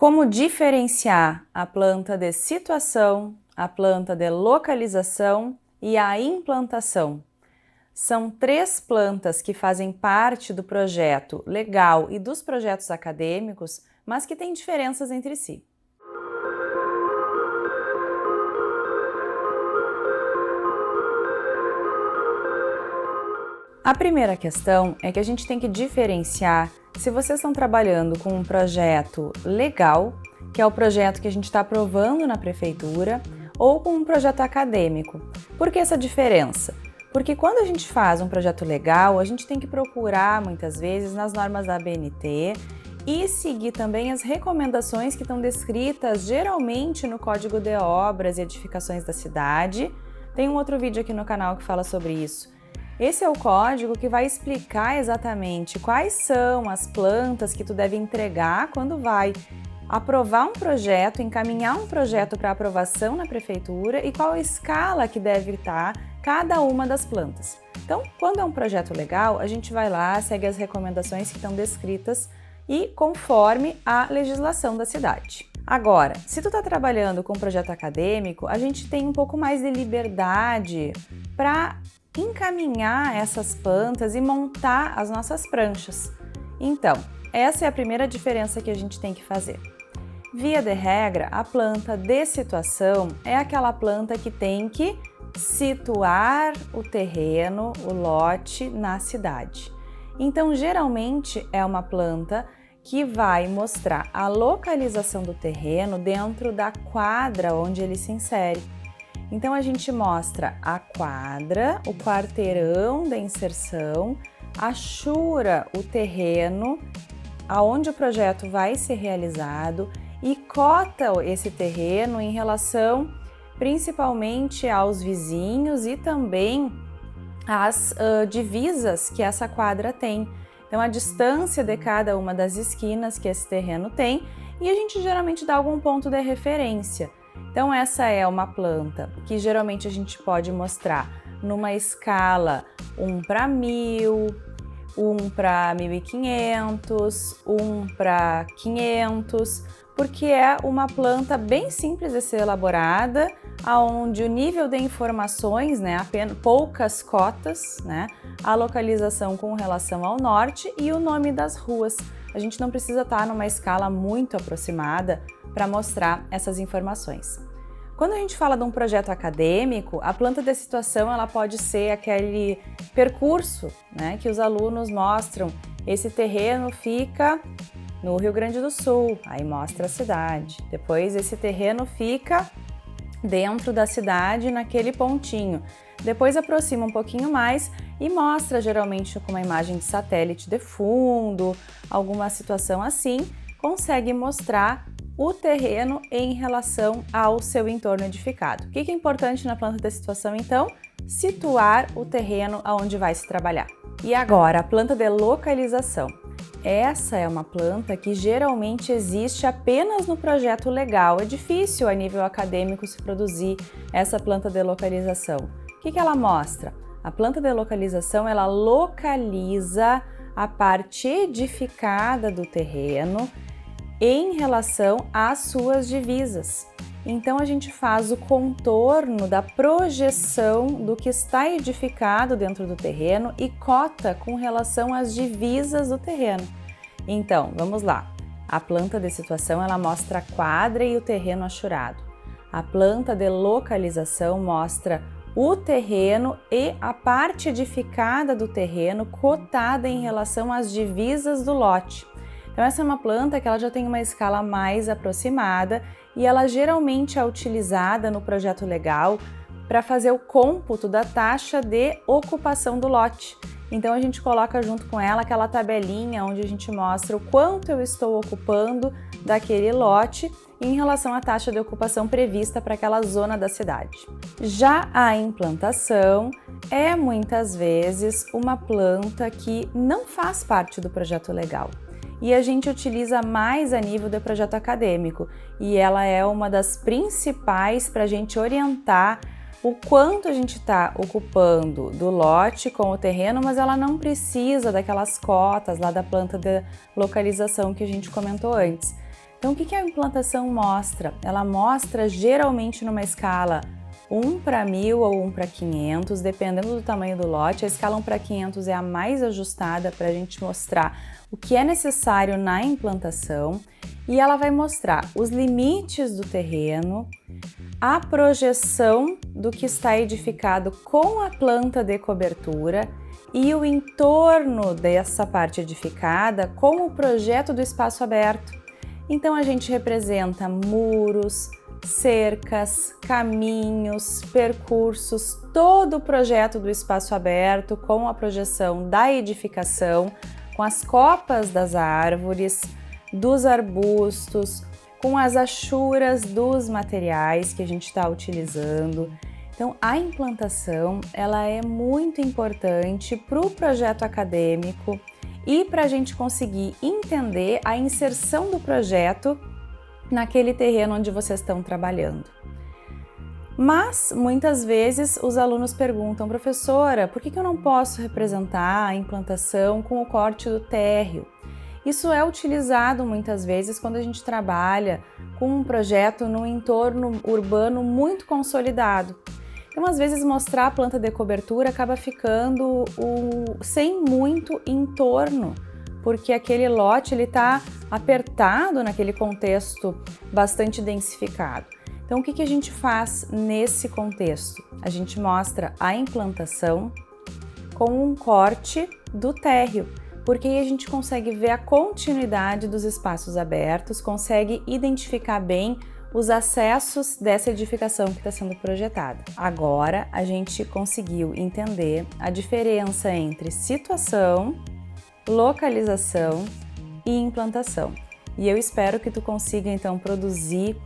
Como diferenciar a planta de situação, a planta de localização e a implantação? São três plantas que fazem parte do projeto legal e dos projetos acadêmicos, mas que têm diferenças entre si. A primeira questão é que a gente tem que diferenciar se vocês estão trabalhando com um projeto legal, que é o projeto que a gente está aprovando na prefeitura, ou com um projeto acadêmico. Por que essa diferença? Porque quando a gente faz um projeto legal, a gente tem que procurar, muitas vezes, nas normas da ABNT e seguir também as recomendações que estão descritas geralmente no Código de Obras e Edificações da Cidade. Tem um outro vídeo aqui no canal que fala sobre isso. Esse é o código que vai explicar exatamente quais são as plantas que tu deve entregar quando vai aprovar um projeto, encaminhar um projeto para aprovação na prefeitura e qual a escala que deve estar cada uma das plantas. Então, quando é um projeto legal, a gente vai lá, segue as recomendações que estão descritas e conforme a legislação da cidade. Agora, se tu está trabalhando com um projeto acadêmico, a gente tem um pouco mais de liberdade para encaminhar essas plantas e montar as nossas pranchas. Então, essa é a primeira diferença que a gente tem que fazer. Via de regra, a planta de situação é aquela planta que tem que situar o terreno, o lote na cidade. Então, geralmente é uma planta que vai mostrar a localização do terreno dentro da quadra onde ele se insere. Então, a gente mostra a quadra, o quarteirão da inserção, achura o terreno aonde o projeto vai ser realizado e cota esse terreno em relação principalmente aos vizinhos e também às divisas que essa quadra tem. Então, a distância de cada uma das esquinas que esse terreno tem e a gente geralmente dá algum ponto de referência. Então, essa é uma planta que geralmente a gente pode mostrar numa escala 1:1000, 1:1500, 1:500, porque é uma planta bem simples de ser elaborada, onde o nível de informações, apenas poucas cotas, a localização com relação ao norte e o nome das ruas. A gente não precisa estar numa escala muito aproximada para mostrar essas informações. Quando a gente fala de um projeto acadêmico, a planta de situação ela pode ser aquele percurso que os alunos mostram. Esse terreno fica no Rio Grande do Sul, aí mostra a cidade. Depois esse terreno fica dentro da cidade, naquele pontinho. Depois aproxima um pouquinho mais e mostra geralmente com uma imagem de satélite de fundo, alguma situação assim, consegue mostrar o terreno em relação ao seu entorno edificado. O que é importante na planta de situação, então? Situar o terreno aonde vai se trabalhar. E agora, a planta de localização. Essa é uma planta que geralmente existe apenas no projeto legal. É difícil a nível acadêmico se produzir essa planta de localização. O que ela mostra? A planta de localização, ela localiza a parte edificada do terreno em relação às suas divisas. Então, a gente faz o contorno da projeção do que está edificado dentro do terreno e cota com relação às divisas do terreno. Então, vamos lá. A planta de situação, ela mostra a quadra e o terreno achurado. A planta de localização mostra o terreno e a parte edificada do terreno cotada em relação às divisas do lote. Então, essa é uma planta que ela já tem uma escala mais aproximada e ela geralmente é utilizada no projeto legal para fazer o cômputo da taxa de ocupação do lote. Então, a gente coloca junto com ela aquela tabelinha onde a gente mostra o quanto eu estou ocupando daquele lote em relação à taxa de ocupação prevista para aquela zona da cidade. Já a implantação é muitas vezes uma planta que não faz parte do projeto legal. E a gente utiliza mais a nível de projeto acadêmico e ela é uma das principais para a gente orientar o quanto a gente está ocupando do lote com o terreno, mas ela não precisa daquelas cotas lá da planta de localização que a gente comentou antes. Então, o que a implantação mostra? Ela mostra geralmente numa escala 1:1000 ou 1:500, dependendo do tamanho do lote. A escala 1:500 é a mais ajustada para a gente mostrar o que é necessário na implantação, e ela vai mostrar os limites do terreno, a projeção do que está edificado com a planta de cobertura e o entorno dessa parte edificada com o projeto do espaço aberto. Então a gente representa muros, cercas, caminhos, percursos, todo o projeto do espaço aberto com a projeção da edificação, com as copas das árvores, dos arbustos, com as achuras dos materiais que a gente está utilizando. Então, a implantação ela é muito importante para o projeto acadêmico e para a gente conseguir entender a inserção do projeto naquele terreno onde vocês estão trabalhando. Mas, muitas vezes, os alunos perguntam, professora, por que eu não posso representar a implantação com o corte do térreo? Isso é utilizado muitas vezes quando a gente trabalha com um projeto num entorno urbano muito consolidado. Então, às vezes, mostrar a planta de cobertura acaba ficando sem muito entorno, porque aquele lote está apertado naquele contexto bastante densificado. Então, o que a gente faz nesse contexto? A gente mostra a implantação com um corte do térreo, porque aí a gente consegue ver a continuidade dos espaços abertos, consegue identificar bem os acessos dessa edificação que está sendo projetada. Agora a gente conseguiu entender a diferença entre situação, localização e implantação. E eu espero que tu consiga então produzir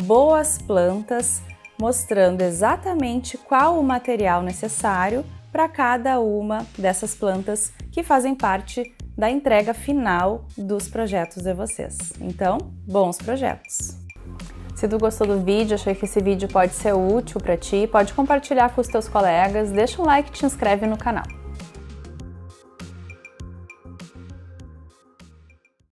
boas plantas, mostrando exatamente qual o material necessário para cada uma dessas plantas que fazem parte da entrega final dos projetos de vocês. Então, bons projetos! Se tu gostou do vídeo, achou que esse vídeo pode ser útil para ti, pode compartilhar com os teus colegas, deixa um like e te inscreve no canal.